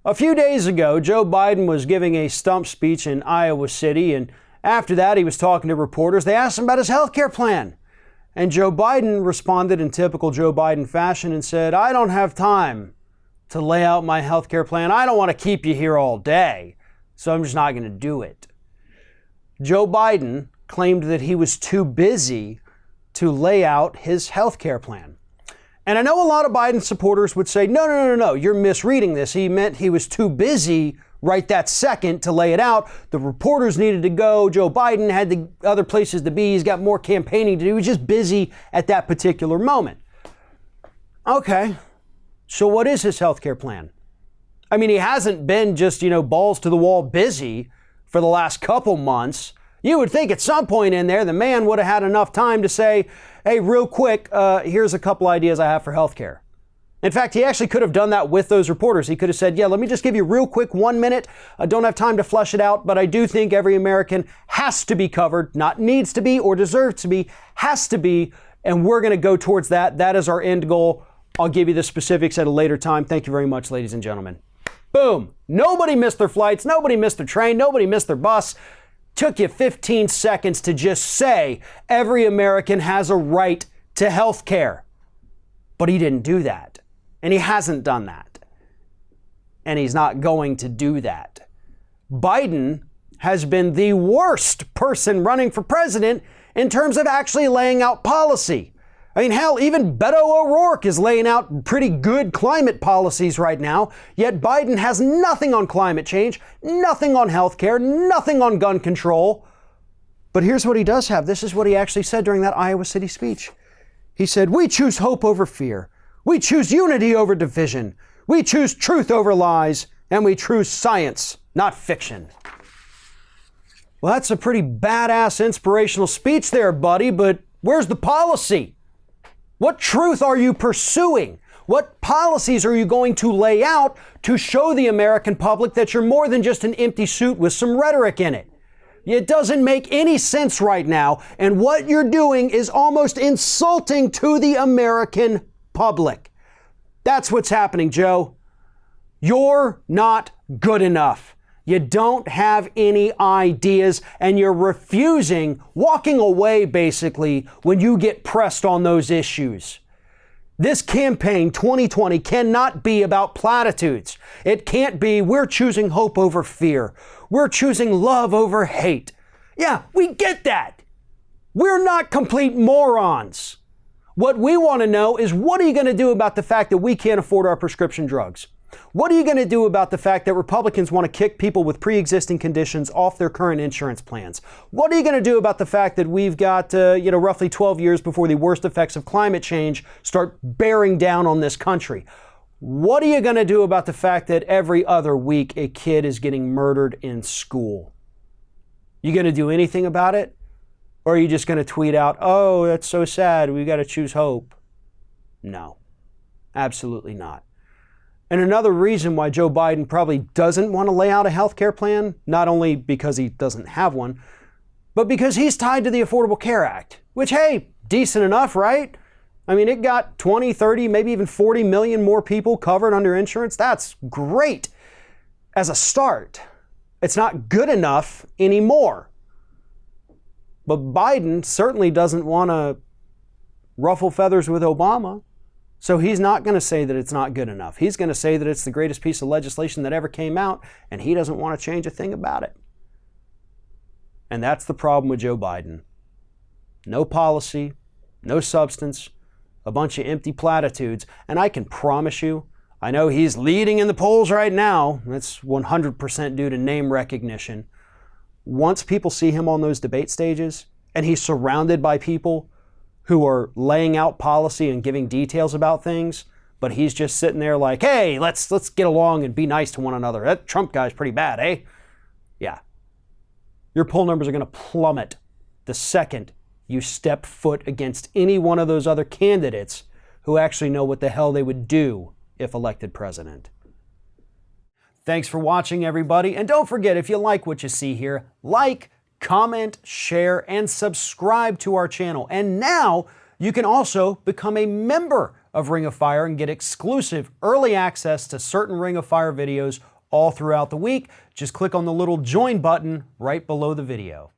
A few days ago, Joe Biden was giving a stump speech in Iowa City, and after that, he was talking to reporters. They asked him about his health care plan. And Joe Biden responded in typical Joe Biden fashion and said, "I don't have time to lay out my health care plan. I don't want to keep you here all day, so I'm just not going to do it." Joe Biden claimed that he was too busy to lay out his health care plan. And I know a lot of Biden supporters would say, no, you're misreading this. He meant he was too busy right that second to lay it out. The reporters needed to go. Joe Biden had the other places to be. He's got more campaigning to do. He was just busy at that particular moment. Okay, so what is his health care plan? I mean, he hasn't been just, balls to the wall busy for the last couple months. You would think at some point in there, the man would have had enough time to say, hey, real quick, here's a couple ideas I have for healthcare. In fact, he actually could have done that with those reporters. He could have said, let me just give you real quick 1 minute. I don't have time to flesh it out, but I do think every American has to be covered, not needs to be or deserves to be, has to be. And we're going to go towards that. That is our end goal. I'll give you the specifics at a later time. Thank you very much, ladies and gentlemen. Boom. Nobody missed their flights. Nobody missed their train. Nobody missed their bus. Took you 15 seconds to just say every American has a right to health care. But he didn't do that. And he hasn't done that. And he's not going to do that. Biden has been the worst person running for president in terms of actually laying out policy. I mean, hell, even Beto O'Rourke is laying out pretty good climate policies right now, yet Biden has nothing on climate change, nothing on healthcare, nothing on gun control. But here's what he does have. This is what he actually said during that Iowa City speech. He said, "We choose hope over fear. We choose unity over division. We choose truth over lies, and we choose science, not fiction." Well, that's a pretty badass inspirational speech there, buddy, but where's the policy? What truth are you pursuing? What policies are you going to lay out to show the American public that you're more than just an empty suit with some rhetoric in it? It doesn't make any sense right now, and what you're doing is almost insulting to the American public. That's what's happening, Joe. You're not good enough. You don't have any ideas, and you're refusing, walking away basically when you get pressed on those issues. This campaign 2020 cannot be about platitudes. It can't be, we're choosing hope over fear. We're choosing love over hate. Yeah, we get that. We're not complete morons. What we want to know is, what are you going to do about the fact that we can't afford our prescription drugs? What are you going to do about the fact that Republicans want to kick people with pre-existing conditions off their current insurance plans? What are you going to do about the fact that we've got, roughly 12 years before the worst effects of climate change start bearing down on this country? What are you going to do about the fact that every other week a kid is getting murdered in school? You going to do anything about it? Or are you just going to tweet out, "Oh, that's so sad, we got to choose hope"? No, absolutely not. And another reason why Joe Biden probably doesn't want to lay out a health care plan, not only because he doesn't have one, but because he's tied to the Affordable Care Act, which, hey, decent enough, right? I mean, it got 20, 30, maybe even 40 million more people covered under insurance. That's great as a start. It's not good enough anymore. But Biden certainly doesn't want to ruffle feathers with Obama. So he's not going to say that it's not good enough. He's going to say that it's the greatest piece of legislation that ever came out, and he doesn't want to change a thing about it. And that's the problem with Joe Biden. No policy, no substance, a bunch of empty platitudes. And I can promise you, I know he's leading in the polls right now. That's 100% due to name recognition. Once people see him on those debate stages, and he's surrounded by people who are laying out policy and giving details about things, but he's just sitting there like, "Hey, let's get along and be nice to one another. That Trump guy's pretty bad, eh?" Yeah. Your poll numbers are going to plummet the second you step foot against any one of those other candidates who actually know what the hell they would do if elected president. Thanks for watching, everybody. And don't forget, if you like what you see here, like, comment, share, and subscribe to our channel. And now you can also become a member of Ring of Fire and get exclusive early access to certain Ring of Fire videos all throughout the week. Just click on the little join button right below the video.